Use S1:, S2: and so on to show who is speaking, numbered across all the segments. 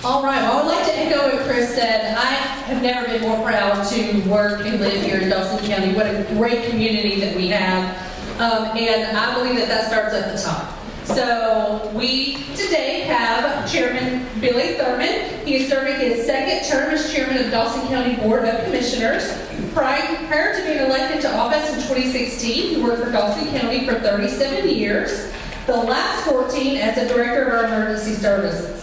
S1: All right, well, I would like to echo what Chris said. I have never been more proud to work and live here in Dawson County. What a great community that we have. And I believe that that starts at the top. So we today have Chairman Billy Thurmond. He is serving his second term as chairman of Dawson County Board of Commissioners. Prior to being elected to office in 2016, he worked for Dawson County for 37 years, the last 14 as the director of our emergency services.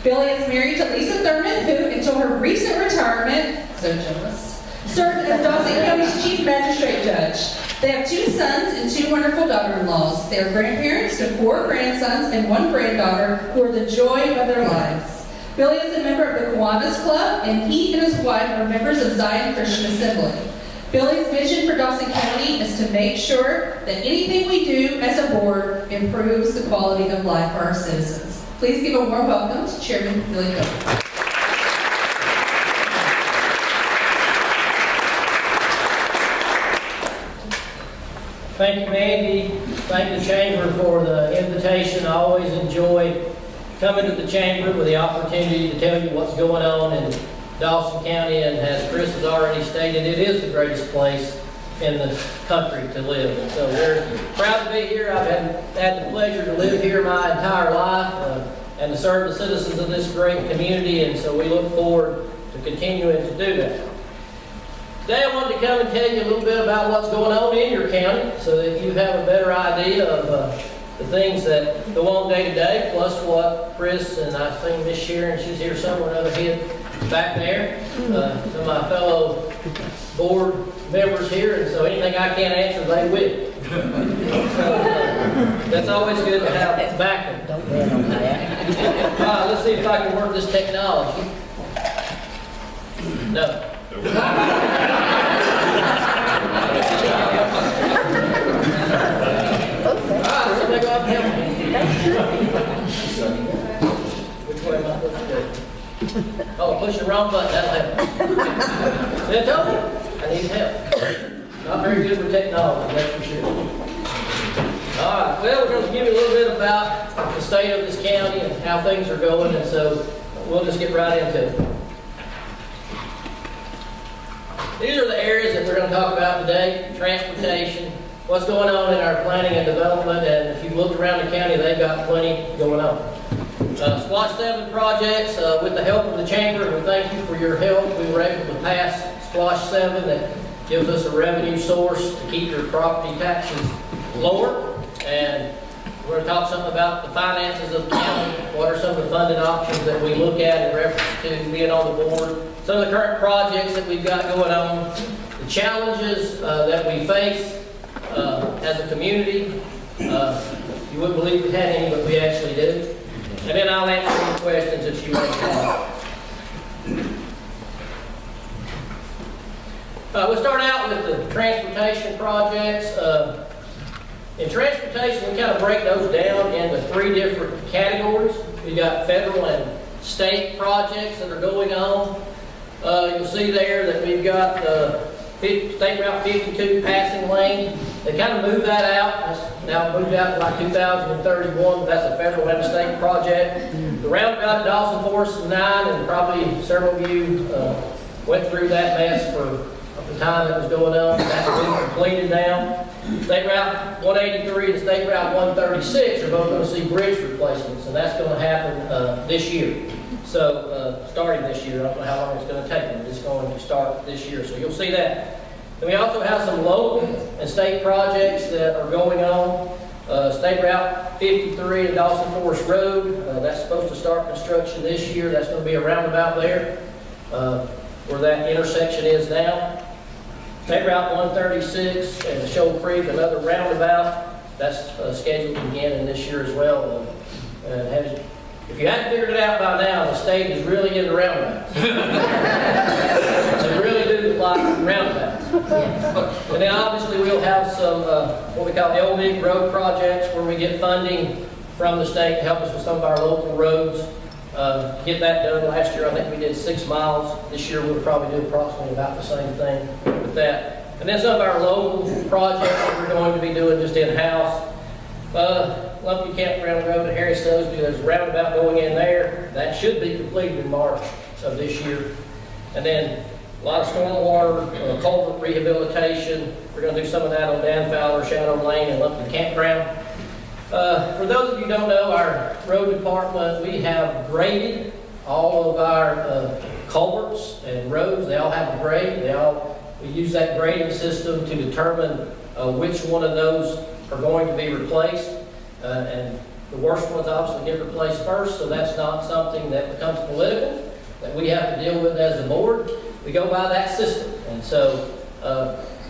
S1: Billy is married to Lisa Thurmond, who, until her recent retirement, so jealous, served as Dawson County's chief magistrate judge. They have 2 sons and 2 wonderful daughter-in-laws. They are grandparents to 4 grandsons and 1 granddaughter who are the joy of their lives. Billy is a member of the Kiwanis Club, and he and his wife are members of Zion Christian Assembly. Billy's vision for Dawson County is to make sure that anything we do as a board improves the quality of life for our citizens. Please give a warm welcome to Chairman Billy Thurmond.
S2: Thank you, Mandy. Thank the Chamber for the invitation. I always enjoy coming to the Chamber with the opportunity to tell you what's going on in Dawson County, and as Chris has already stated, it is the greatest place in the country to live. And so we're proud to be here. I've had the pleasure to live here my entire life and to serve the citizens of this great community, and so we look forward to continuing to do that. Today I wanted to come and tell you a little bit about what's going on in your county so that you have a better idea of the things that go on day to day, plus what Chris and I think Miss Sharon, she's here somewhere, another head back there, some of my fellow board members here, and so anything I can't answer, they will. So, that's always good to have backing. Don't bet on that. All right, let's see if I can work this technology. No. Alright, somebody go up and help me. Which way am I supposed to go? Oh, push the wrong button, that'll help. See, I told you, I need help. Not very good with technology, that's for sure. Alright, well, we're going to give you a little bit about the state of this county and how things are going, and so we'll just get right into it. These are the areas that we're going to talk about today: transportation, what's going on in our planning and development, and if you've looked around the county, they've got plenty going on. SPLOST 7 projects, with the help of the Chamber, we thank you for your help. We were able to pass SPLOST 7 that gives us a revenue source to keep your property taxes lower, and we're going to talk something about the finances of the county. What are some of the funding options that we look at in reference to being on the board? Some of the current projects that we've got going on, the challenges that we face as a community. You wouldn't believe we had any, but we actually do. And then I'll answer any questions that you may have. We'll start out with the transportation projects. In transportation, we kind of break those down into 3 different categories. We've got federal and state projects that are going on. You'll see there that we've got State Route 52 passing lane. They kind of moved that out. It's now moved out to like 2031, but that's a federal and state project. The roundabout at Dawson Forest is 9, and probably several of you went through that mess for the time that was going on. That's been completed now. State Route 183 and State Route 136 are both going to see bridge replacements, and that's going to happen this year. So, starting this year, I don't know how long it's going to take, but it's going to start this year. So you'll see that. And we also have some local and state projects that are going on. State Route 53 and Dawson Forest Road, that's supposed to start construction this year. That's going to be a roundabout there, where that intersection is now. State Route 136 and Shoal Creek, another roundabout, that's scheduled to begin in this year as well. If you hadn't figured it out by now, the state is really into roundabouts. They really do like roundabouts. And then obviously we'll have some what we call LMIG road projects, where we get funding from the state to help us with some of our local roads. To get that done last year, I think we did 6 miles. This year we'll probably do approximately about the same thing with that. And then some of our local projects that we're going to be doing just in-house. Luncheon Campground Road at Harry Stosby, there's a roundabout going in there. That should be completed in March of this year. And then a lot of stormwater, culvert rehabilitation. We're going to do some of that on Dan Fowler, Shadow Lane, and Luncheon Campground. For those of you who don't know, our road department, we have graded all of our culverts and roads. They all have a grade. We use that grading system to determine which one of those are going to be replaced. And the worst ones obviously get replaced first, so that's not something that becomes political, that we have to deal with as a board. We go by that system. And so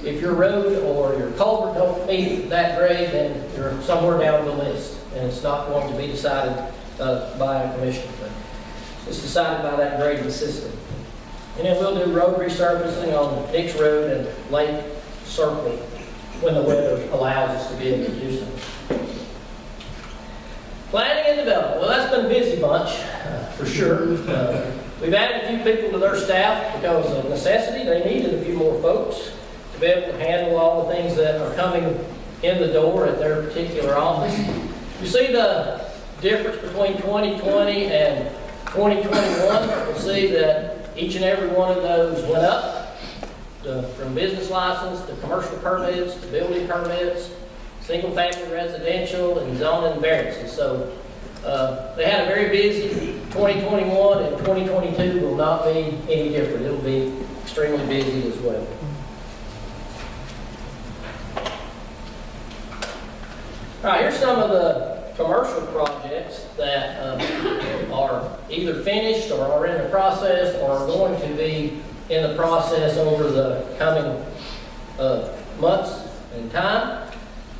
S2: if your road or your culvert don't meet that grade, then you're somewhere down the list. And it's not going to be decided by a commission. It's decided by that grading system. And then we'll do road resurfacing on Nick's Road and Lake Circle when the weather allows us to be able to do so. Planning and development. Well, that's been a busy bunch, for sure. We've added a few people to their staff because of necessity. They needed a few more folks to be able to handle all the things that are coming in the door at their particular office. You see the difference between 2020 and 2021. You'll see that each and every one of those went up, from business license to commercial permits to building permits, single-family residential, and zoning variances. So they had a very busy 2021, and 2022 will not be any different. It'll be extremely busy as well. All right, here's some of the commercial projects that are either finished or are in the process or are going to be in the process over the coming months and time.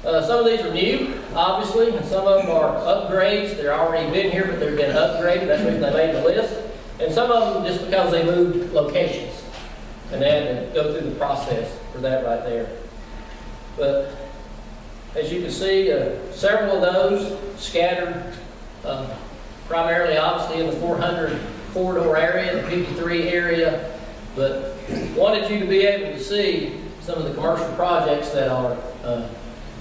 S2: Some of these are new, obviously, and some of them are upgrades. They're already been here, but they've been upgraded. That's the reason they made the list. And some of them just because they moved locations. And they had to go through the process for that right there. But as you can see, several of those scattered primarily, obviously, in the 400 corridor area, the 53 area. But wanted you to be able to see some of the commercial projects that are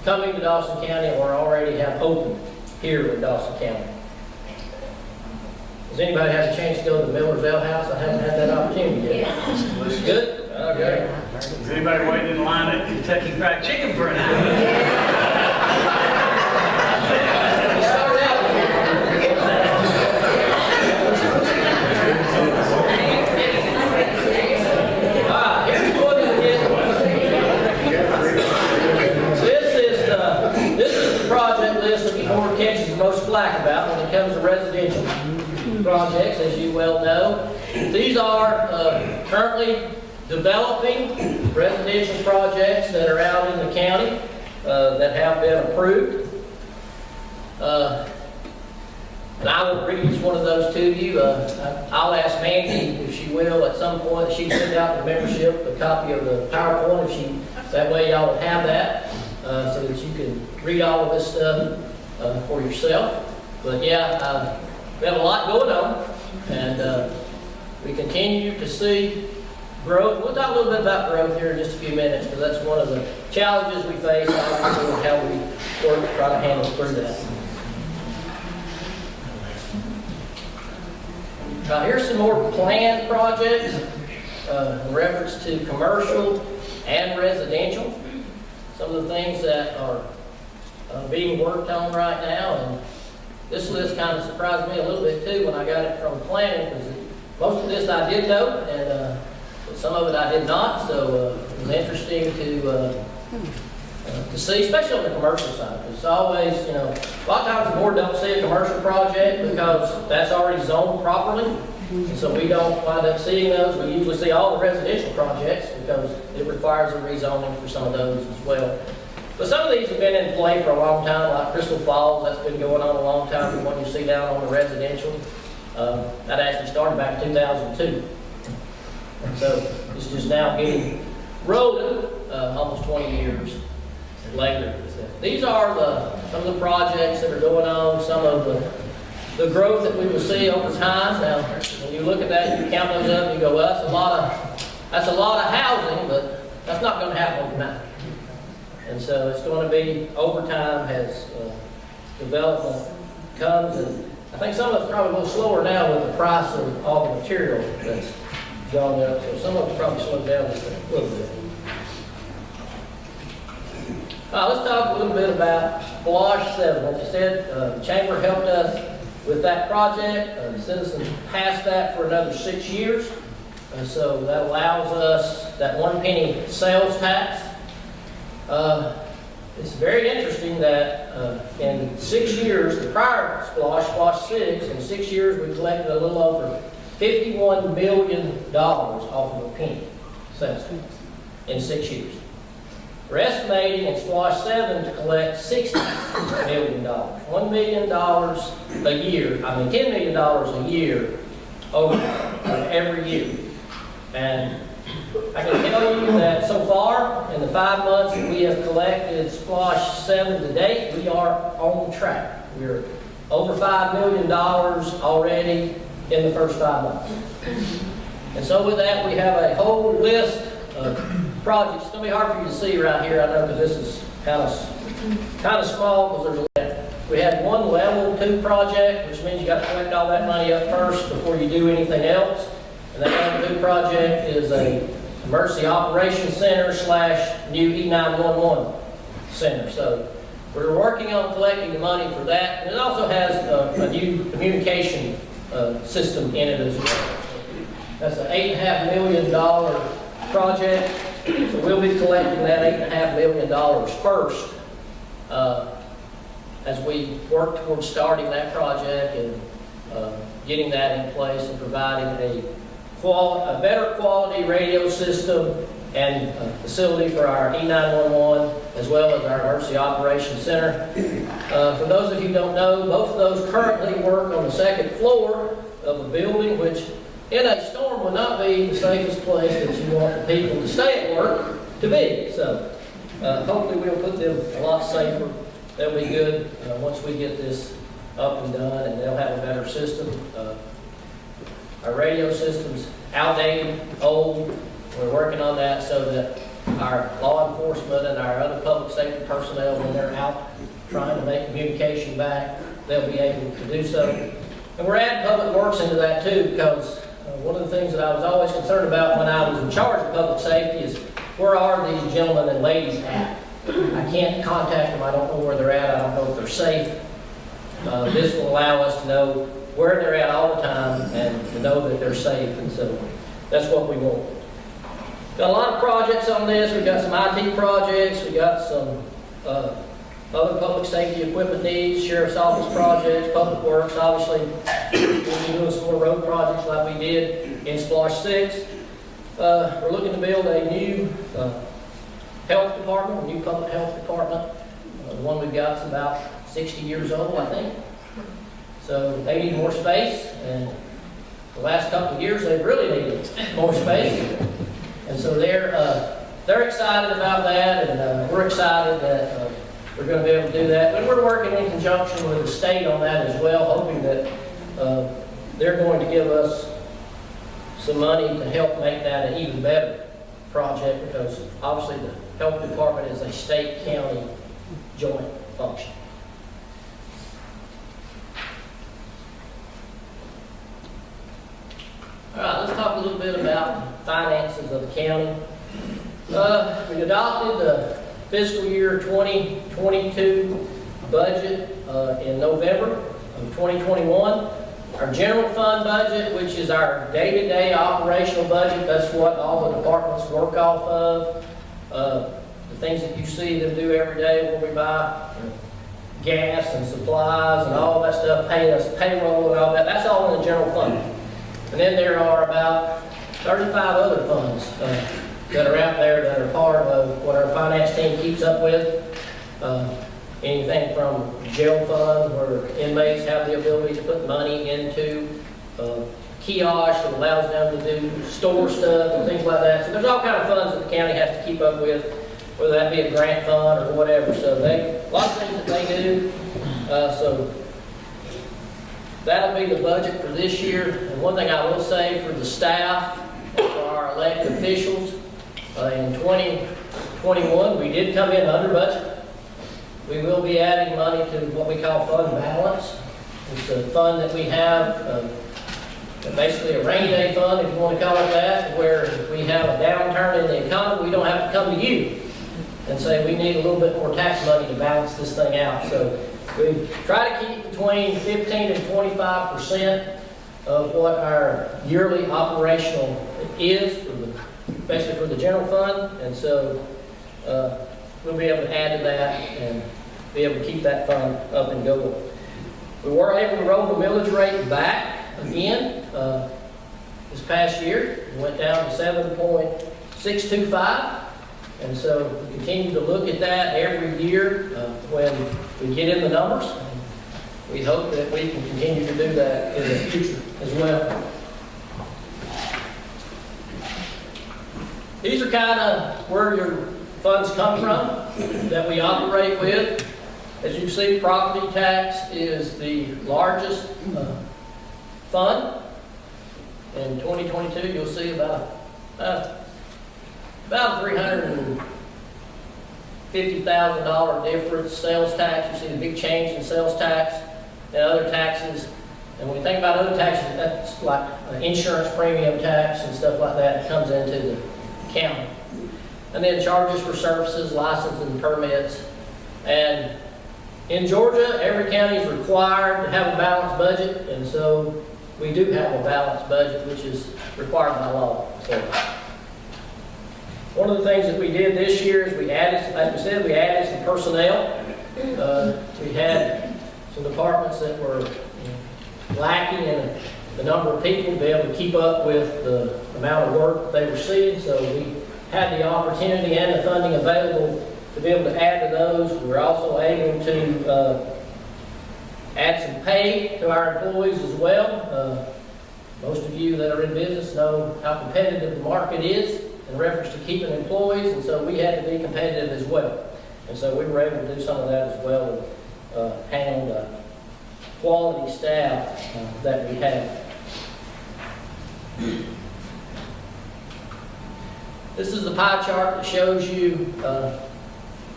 S2: coming to Dawson County or already have opened here in Dawson County. Has anybody had a chance to go to the Miller's Ale House? I haven't had that opportunity yet. Yeah. Good? Okay.
S3: Is anybody waiting in line at Kentucky Fried Chicken for an hour?
S2: Most flack about when it comes to residential projects, as you well know. These are currently developing residential projects that are out in the county that have been approved. And I will read each one of those to you. I'll ask Mandy, if she will, at some point, she can send out the membership a copy of the PowerPoint. That way y'all will have that so that you can read all of this stuff for yourself. But yeah, we have a lot going on, and we continue to see growth. We'll talk a little bit about growth here in just a few minutes, because that's one of the challenges we face, obviously, and how we work to try to handle through that. Here's some more planned projects in reference to commercial and residential. Some of the things that are being worked on right now, and this list kind of surprised me a little bit too when I got it from planning, because most of this I did know, and but some of it I did not. So it was interesting to see, especially on the commercial side. Because it's always, you know, a lot of times the board don't see a commercial project because that's already zoned properly, and so we don't wind up seeing those. We usually see all the residential projects because it requires a rezoning for some of those as well. But some of these have been in play for a long time, like Crystal Falls. That's been going on a long time. The one you see down on the residential, that actually started back in 2002. And so it's just now getting rolling almost 20 years later. These are some of the projects that are going on, some of the growth that we will see over time. Now, when you look at that, you count those up and you go, well, that's a lot of housing, but that's not going to happen overnight. And so it's going to be, over time, as development comes. And I think some of it's probably a little slower now with the price of all the material that's gone up. So some of it's probably slowed down just a little bit. Let's talk a little bit about SPLOST 7. Like I said, the Chamber helped us with that project. The citizens passed that for another 6 years. So that allows us that 1 penny sales tax. It's very interesting that in 6 years, the prior SPLOST 6, in 6 years we collected a little over $51 million off of a penny sales tax in 6 years. We're estimating in SPLOST 7 to collect $60 million. $1 million a year, I mean $10 million a year over every year. And I can tell you that so far, in the 5 months that we have collected SPLOST 7 to date, we are on track. We're over $5 million already in the first 5 months. And so with that, we have a whole list of projects. It's going to be hard for you to see right here, I know, because this is kind of small, because we had one level 2 project, which means you got to collect all that money up first before you do anything else. And that level 2 project is a emergency operations center / new E911 center. So we're working on collecting the money for that. And it also has a new communication system in it as well. That's an $8.5 million project. So we'll be collecting that $8.5 million first as we work towards starting that project and getting that in place and providing a better quality radio system and facility for our E911 as well as our Emergency Operations Center. For those of you who don't know, both of those currently work on the 2nd floor of a building, which in a storm would not be the safest place that you want the people to stay at work to be. So hopefully we'll put them a lot safer. They'll be good once we get this up and done, and they'll have a better system. Our radio system's outdated, old. We're working on that so that our law enforcement and our other public safety personnel, when they're out trying to make communication back, they'll be able to do so. And we're adding public works into that too, because one of the things that I was always concerned about when I was in charge of public safety is, where are these gentlemen and ladies at? I can't contact them. I don't know where they're at. I don't know if they're safe. This will allow us to know where they're at all the time and to know that they're safe. And so that's what we want. Got a lot of projects on this. We've got some IT projects. We got some other public safety equipment needs, sheriff's office projects, public works. Obviously, we'll be doing some more road projects like we did in SPLOST 6. We're looking to build a new health department, a new public health department. The one we've got is about 60 years old, I think. So they need more space, and the last couple of years they've really needed more space. And so they're excited about that, and we're excited that we're going to be able to do that. But we're working in conjunction with the state on that as well, hoping that they're going to give us some money to help make that an even better project, because obviously the health department is a state-county joint function. All right, let's talk a little bit about finances of the county. We adopted the fiscal year 2022 budget in November of 2021. Our general fund budget, which is our day-to-day operational budget, that's what all the departments work off of. The things that you see them do every day when we buy gas and supplies and all that stuff, pay us payroll and all that, that's all in the general fund. And then there are about 35 other funds that are out there that are part of what our finance team keeps up with. Anything from jail fund, where inmates have the ability to put money into kiosk that allows them to do store stuff and things like that. So there's all kinds of funds that the county has to keep up with, whether that be a grant fund or whatever. So a lot of things that they do. So that'll be the budget for this year. And one thing I will say for the staff and for our elected officials, in 2021 we did come in under budget. we will be adding money to what we call fund balance. It's a fund that we have, basically a rainy day fund, if you want to call it that, where if we have a downturn in the economy, we don't have to come to you and say we need a little bit more tax money to balance this thing out. So we try to keep between 15 and 25% of what our yearly operational is, especially for the general fund. And so we'll be able to add to that and be able to keep that fund up and going. We were able to roll the millage rate back again this past year. It went down to 7.625. And so we continue to look at that every year when we get in the numbers. We hope that we can continue to do that in the future as well. These are kind of where your funds come from that we operate with. As you see, property tax is the largest fund. In 2022, you'll see about $350,000 difference. Sales tax, you see the big change in sales tax and other taxes. And when you think about other taxes, that's like insurance premium tax and stuff like that comes into the county. And then charges for services, licenses, and permits. And in Georgia, every county is required to have a balanced budget, and so we do have a balanced budget, which is required by law. So one of the things that we did this year is we added, like we said, we added some personnel. We had some departments that were lacking in the number of people to be able to keep up with the amount of work that they were seeing. So we had the opportunity and the funding available to be able to add to those. We're also able to add some pay to our employees as well. Most of you that are in business know how competitive the market is in reference to keeping employees, and so we had to be competitive as well. And so we were able to do some of that as well, handle the quality staff that we have. This is the pie chart that shows you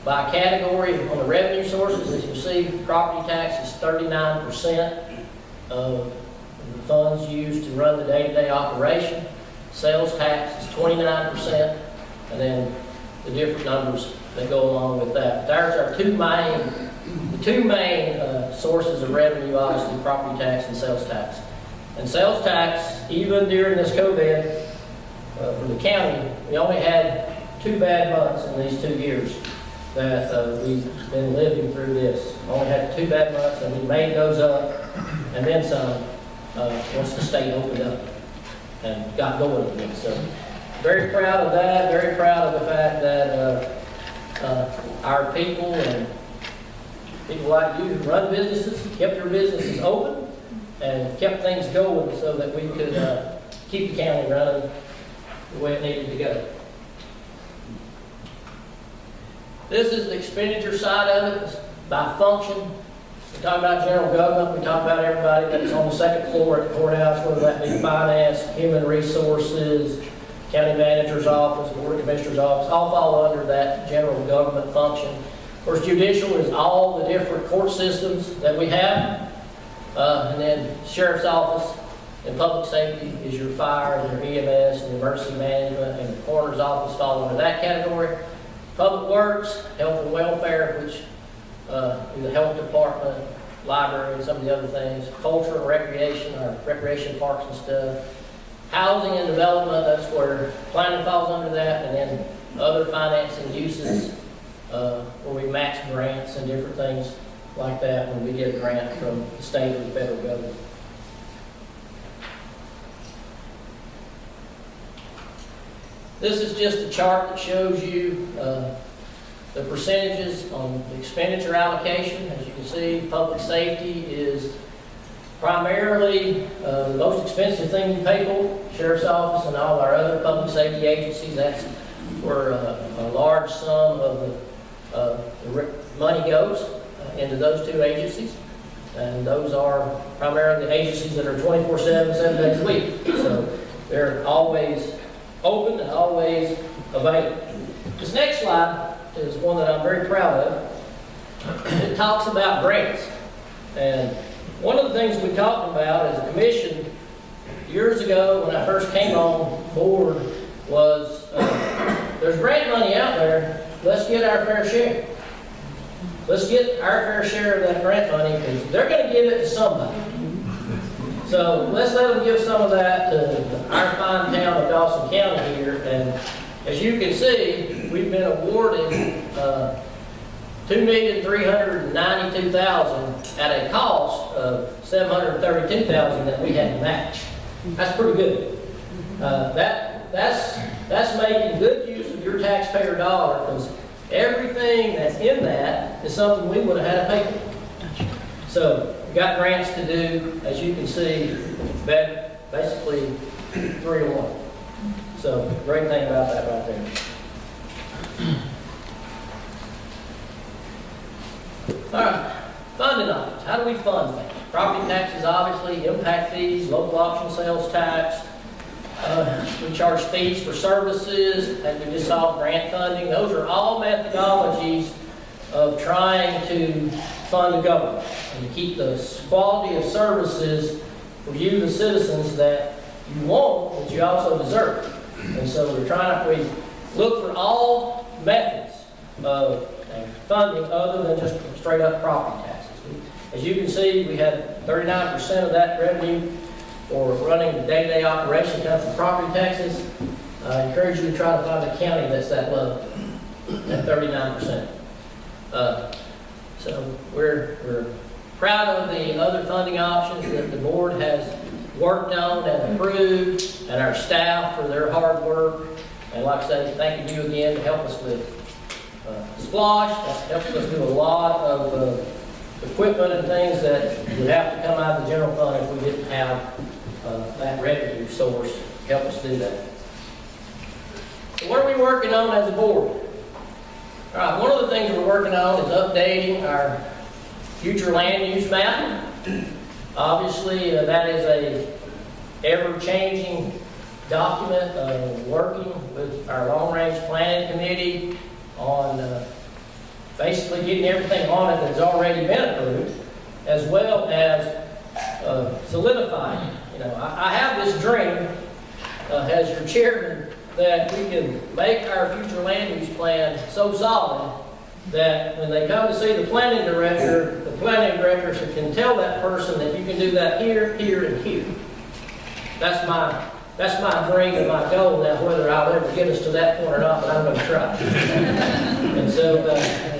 S2: by category on the revenue sources. As you see, property tax is 39% of the funds used to run the day-to-day operation. Sales tax is 29%, and then the different numbers that go along with that. There's our two main sources of revenue, obviously, property tax and sales tax. And sales tax, even during this COVID, for the county, we only had 2 bad months in these 2 years that we've been living through this. Only had 2 bad months, and we made those up, and then some, once the state opened up and got going again. So very proud of that, very proud of the fact that our people and people like you who run businesses kept their businesses open and kept things going so that we could keep the county running the way it needed to go. This is the expenditure side of it by function. We talk about general government, we talk about everybody that's on the second floor at the courthouse, whether that be finance, human resources, county manager's office, board of commissioner's office, all fall under that general government function. Of course, judicial is all the different court systems that we have. And then sheriff's office and public safety is your fire and your EMS and emergency management, and the coroner's office fall under that category. Public works, health and welfare, which is the health department, library, and some of the other things. Culture and recreation, our recreation parks and stuff. Housing and development, that's where planning falls under that, and then other financing uses where we match grants and different things like that when we get a grant from the state or the federal government. This is just a chart that shows you the percentages on the expenditure allocation. As you can see, public safety is primarily the most expensive thing you pay for. Sheriff's office and all our other public safety agencies, that's where a large sum of the money goes into those 2 agencies. And those are primarily the agencies that are 24/7, 7 days a week. So they're always open and always available. This next slide is one that I'm very proud of. it talks about grants. And one of the things we talked about as a commission years ago when I first came on board was there's grant money out there, let's get our fair share. Let's get our fair share of that grant money because they're going to give it to somebody. So let's let them give some of that to our fine town of Dawson County here. And as you can see, we've been awarded $2,392,000 at a cost of $732,000 that we had to match. That's pretty good. That's making good use of your taxpayer dollar because everything that's in that is something we would have had to pay for. So we've got grants to do, as you can see, basically 3 to 1. So great thing about that right there. All right, funding options. How do we fund things? Property taxes, obviously, impact fees, local option sales tax. We charge fees for services, as we just saw, grant funding. Those are all methodologies of trying to fund the government and to keep the quality of services for you, the citizens, that you want, but you also deserve. And so we look for all methods of funding other than just straight up property taxes. As you can see, we had 39% of that revenue for running the day-to-day operation comes from property taxes. I encourage you to try to find a county that's that low, at 39%. So we're proud of the other funding options that the board has worked on and approved, and our staff for their hard work. And like I said, thank you again to help us with SPLOST. That helps us do a lot of equipment and things that would have to come out of the general fund if we didn't have that revenue source to help us do that. So what are we working on as a board? All right, one of the things we're working on is updating our future land use map. Obviously, that is a ever-changing document, working with our long-range planning committee on basically getting everything on it that's already been approved, as well as solidifying. You know, I have this dream, as your chairman, that we can make our future land use plan so solid that when they come to see the planning director can tell that person that you can do that here, here, and here. That's my dream and my goal. Now, whether I'll ever get us to that point or not, but I'm going to try. And so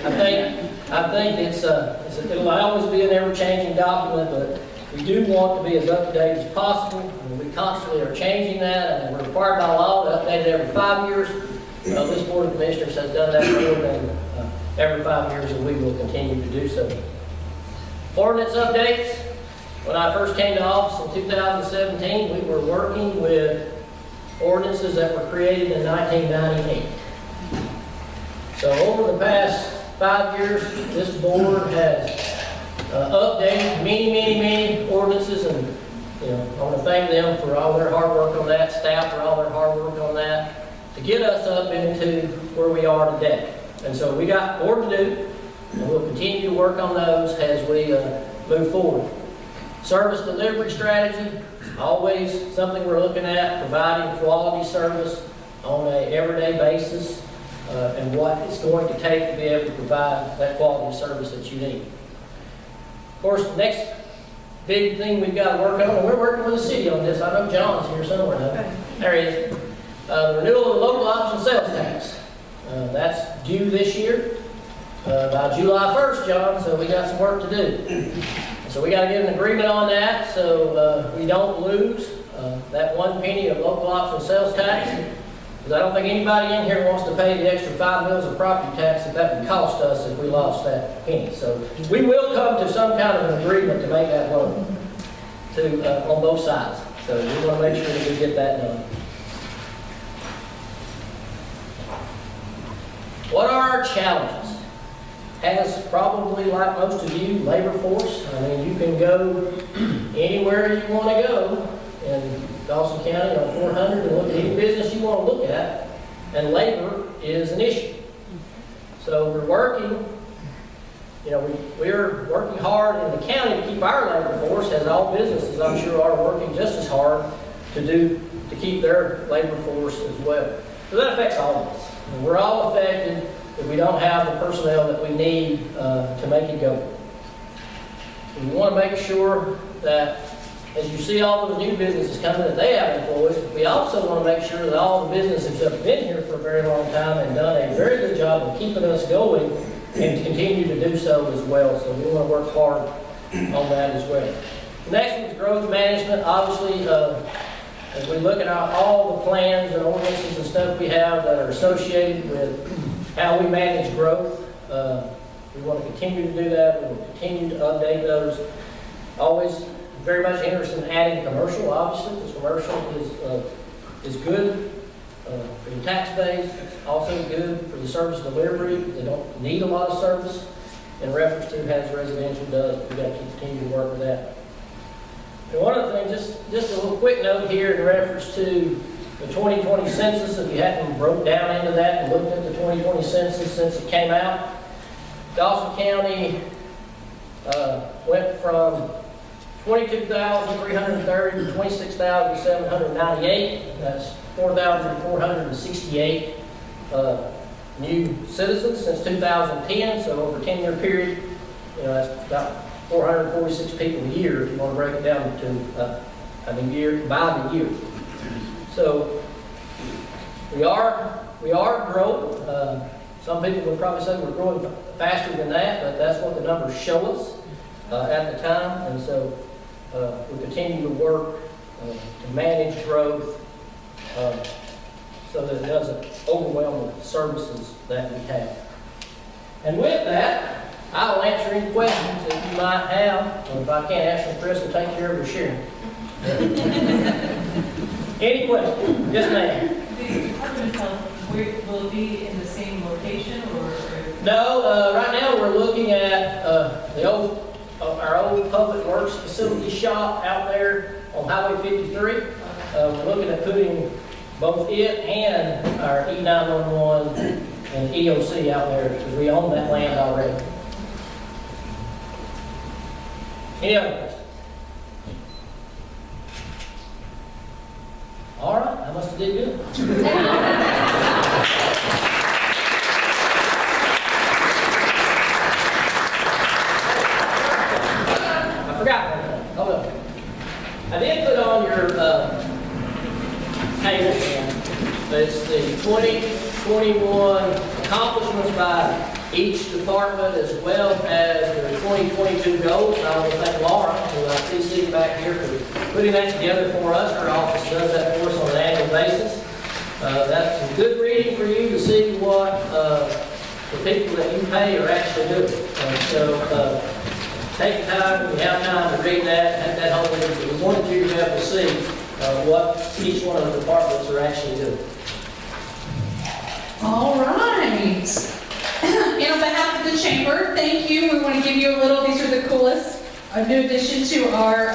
S2: I think it'll always be an ever-changing document, but we do want to be as up-to-date as possible. And we constantly are changing that, and we're required by law to update it every 5 years. This Board of Commissioners has done that more than every 5 years, and we will continue to do so. Ordinance updates. When I first came to office in 2017, we were working with ordinances that were created in 1998. So over the past 5 years, this board has updated many ordinances, and I want to thank them for all their hard work on that, staff for all their hard work on that, to get us up into where we are today. And so we got more to do, and we'll continue to work on those as we move forward. Service delivery strategy, always something we're looking at, providing quality service on an everyday basis, and what it's going to take to be able to provide that quality service that you need. Of course, the next big thing we've got to work on, and we're working with the city on this. I know John's here somewhere now. There he is. The renewal of the local option sales tax. That's due this year, by July 1st, John, so we got some work to do. So we got to get an agreement on that so we don't lose that 1 penny of local option sales tax. Because I don't think anybody in here wants to pay the extra 5 mils of property tax that would cost us if we lost that penny. So we will come to some kind of an agreement to make that work on both sides. So we want to make sure that we get that done. What are our challenges? As probably like most of you, labor force. I mean, you can go anywhere you want to go in Dawson County on 400 and look at any business you want to look at, and labor is an issue. So we're working you know, we're working hard in the county to keep our labor force, as all businesses, I'm sure, are working just as hard to keep their labor force as well. So that affects all of us. And we're all affected if we don't have the personnel that we need to make it go. We want to make sure that as you see all those new businesses coming, that they have employees. We also want to make sure that all the businesses that have been here for a very long time and done a very good job of keeping us going and continue to do so as well. So we want to work hard on that as well. Next one is growth management. Obviously, as we look at all the plans and ordinances and stuff we have that are associated with how we manage growth, we want to continue to do that. We will continue to update those. Always very much interested in adding commercial, obviously, because commercial is good for the tax base. It's also good for the service delivery. They don't need a lot of service in reference to as residential does. We've got to continue to work with that. And one other thing, just a little quick note here in reference to the 2020 census. If you hadn't broke down into that and looked at the 2020 census since it came out, Dawson County went from 22,330 to 26,798. That's 4,468 new citizens since 2010. So over a 10-year period, you know, that's about 446 people a year if you want to break it down to year by the year. So we are growing. Some people would probably say we're growing faster than that, but that's what the numbers show us at the time. And so we continue to work to manage growth so that it doesn't overwhelm the services that we have. And with that, I will answer any questions that you might have. Or if I can't answer them, Chris will take care of your sharing. Any questions? Yes, ma'am.
S4: The Department of Health, will it be in the same location or?
S2: No, right now we're looking at our old Public Works facility shop out there on Highway 53. We're looking at putting both it and our E911 and EOC out there because we own that land already. Any other questions? All right, I must have did good. I forgot one thing. Hold on. I did put on your table again. It's the 2021 accomplishments by each department as well as their 2022 goals. And I want to thank Laura, who I see back here, for putting that together for us. Her office does that for us on an annual basis. That's some good reading for you to see what the people that you pay are actually doing. And so take the time, when you have time to read that, have that home with you. We wanted you to be able to see what each one of the departments are actually doing.
S1: All right. And on behalf of the chamber, thank you. We want to give you a little, these are the coolest, a new addition to our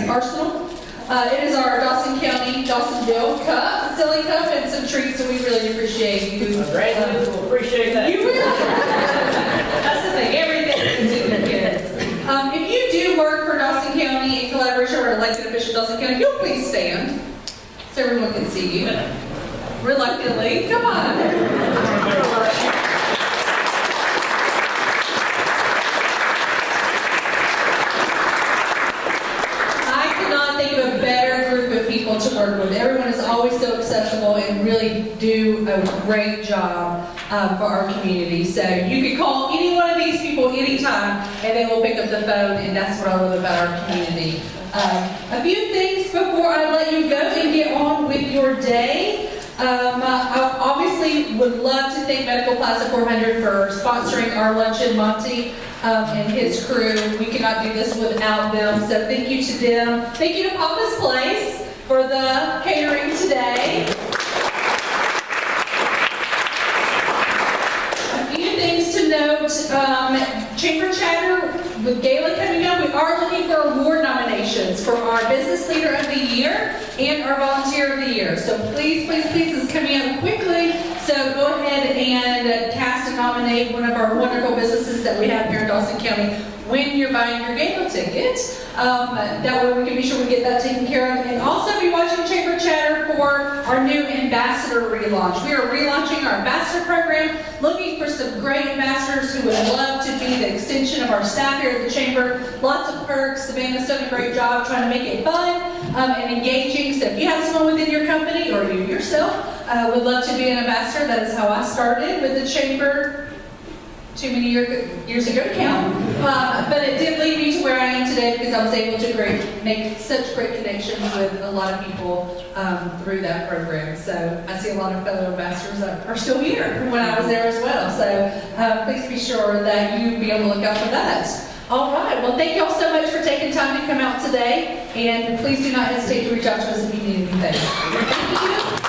S1: arsenal. It is our Dawson County, Dawsonville cup, silly cup, and some treats, so we really appreciate you.
S2: My grandkids will appreciate that.
S1: You really That's the thing, everything is to the kids. If you do work for Dawson County in collaboration with elected official Dawson County, you'll please stand so everyone can see you. Reluctantly, come on. To work with. Everyone is always so accessible and really do a great job for our community. So you can call any one of these people anytime and they will pick up the phone, and that's what I love about our community. A few things before I let you go and get on with your day. I obviously would love to thank Medical Plaza 400 for sponsoring our Luncheon. Monty and his crew. We cannot do this without them. So thank you to them. Thank you to Papa's Place for the catering today. A few things to note. Chamber chatter with Gala coming up, we are looking for award nominations. nominations for our Business Leader of the Year and our Volunteer of the Year. So please, please, please, it's coming up quickly. So go ahead and cast and nominate one of our wonderful businesses that we have here in Dawson County when you're buying your gala ticket. That way we can be sure we get that taken care of. And also be watching Chamber Chatter for our new ambassador relaunch. We are relaunching our ambassador program, looking for some great ambassadors who would love to be the extension of our staff here at the Chamber. Lots of perks. Savannah's done a great job trying to make it fun and engaging. So if you have someone within your company or you yourself would love to be an ambassador, that is how I started with the Chamber. Too many years ago to count, but it did lead me to where I am today because I was able to make such great connections with a lot of people through that program. So I see a lot of fellow ambassadors that are still here from when I was there as well. So please be sure that you be able to look out for that. All right, well thank you all so much for taking time to come out today, and please do not hesitate to reach out to us if you need anything. Thank you.